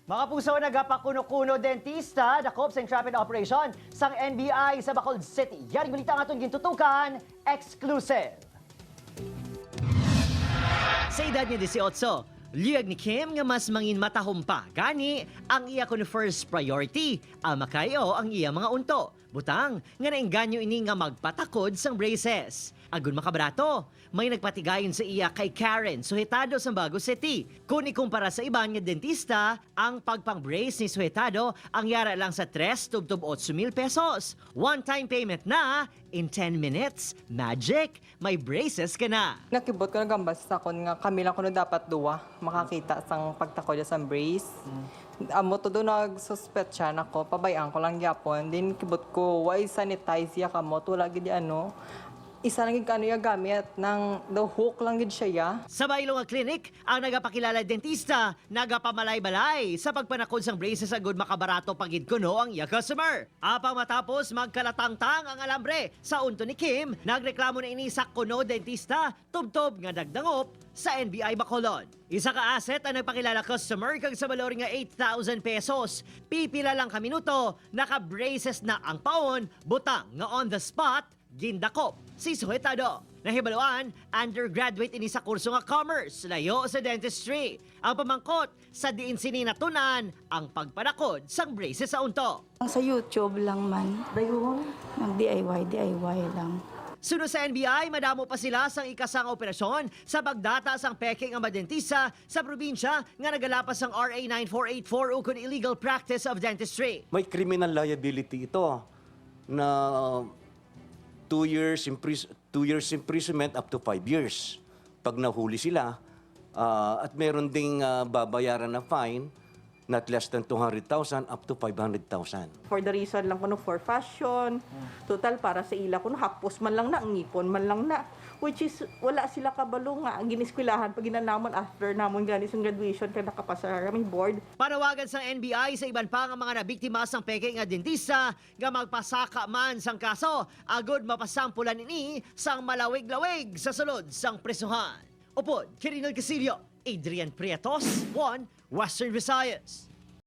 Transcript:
Mga puso, nagapakuno-kuno dentista, dakop sa entrapment operation sang NBI sa Bacolod City. Yaring balita ang atong gintutukan, exclusive. Sa edad niya 18, liyag ni Kim nga mas mangin matahom pa. Gani, ang iya kuno first priority, ang makayo ang iya mga unto. Butang, nga nainganyo ini nga magpatakod sang braces. Agun makabrato, may nagpatigayon sa iya kay Karen, suhetado sa Bago City. Kung ikumpara sa iban nga dentista, ang pagpang-brace ni suhetado ang yara lang sa 3 tub 8,000 pesos. One-time payment na, in 10 minutes, magic, may braces ka na. Nakibot ko nagambas sa kon nga kami lang kuno dapat duwa makakita sang pagtakod sa brace. Amo to do nagsuspect siya nako pabayaan ko lang gyapon din kibot ko why sanitize ya kamo to lagi di ano isa lang gid kano ya gamit nang the hook lang gid siya ya. Sa Bailonga Clinic, ang nagapakilala dentista, nagapamalay-balay sa pagpanakod sang braces agud makabarato pagid kuno ang iya customer. Apang matapos magkalatangtang ang alambre sa unto ni Kim, nagreklamo na ini sa kuno dentista tubtob nga dagdangop sa NBI Bacolod. Isa ka asset ang nagpakilala customer kag sa valor nga 8,000 pesos. Pipila lang ka minuto, naka-braces na ang paon, butang nga on the spot, gindakop si suhetado. Nahibaluan, undergraduate ini sa kurso nga commerce, layo sa dentistry. Ang pamangkot, sa diin sininatunan ang pagpanakod sang braces sa unto. Sa YouTube lang man. Dayon. Nag-DIY lang. Sunod sa NBI, madamo pa sila sang ikasang operasyon sa pagdata sang peking ang madentista sa probinsya nga nagalapas sang RA 9484 ukon illegal practice of dentistry. May criminal liability ito na 2 years imprisonment up to 5 years pag nahuli sila. At meron ding babayaran na fine not less than 200,000 up to 500,000. For the reason lang kuno for fashion, total para sa ila kuno hapos man lang na, ngipon man lang na. Which is, wala sila kabalo nga, giniskwelahan pag ginanamon after namon gani sa graduation kaya nakapasa kami board. Panawagan sa NBI sa iban pa nga mga nabiktima sang peking nga dentista nga magpasaka man sang kaso, agod mapasampulan ini sang malawig-lawig sa sulod sang presuhan. Upod, Kirinal Casilio, Adrian Prietos, 1 Western Visayas.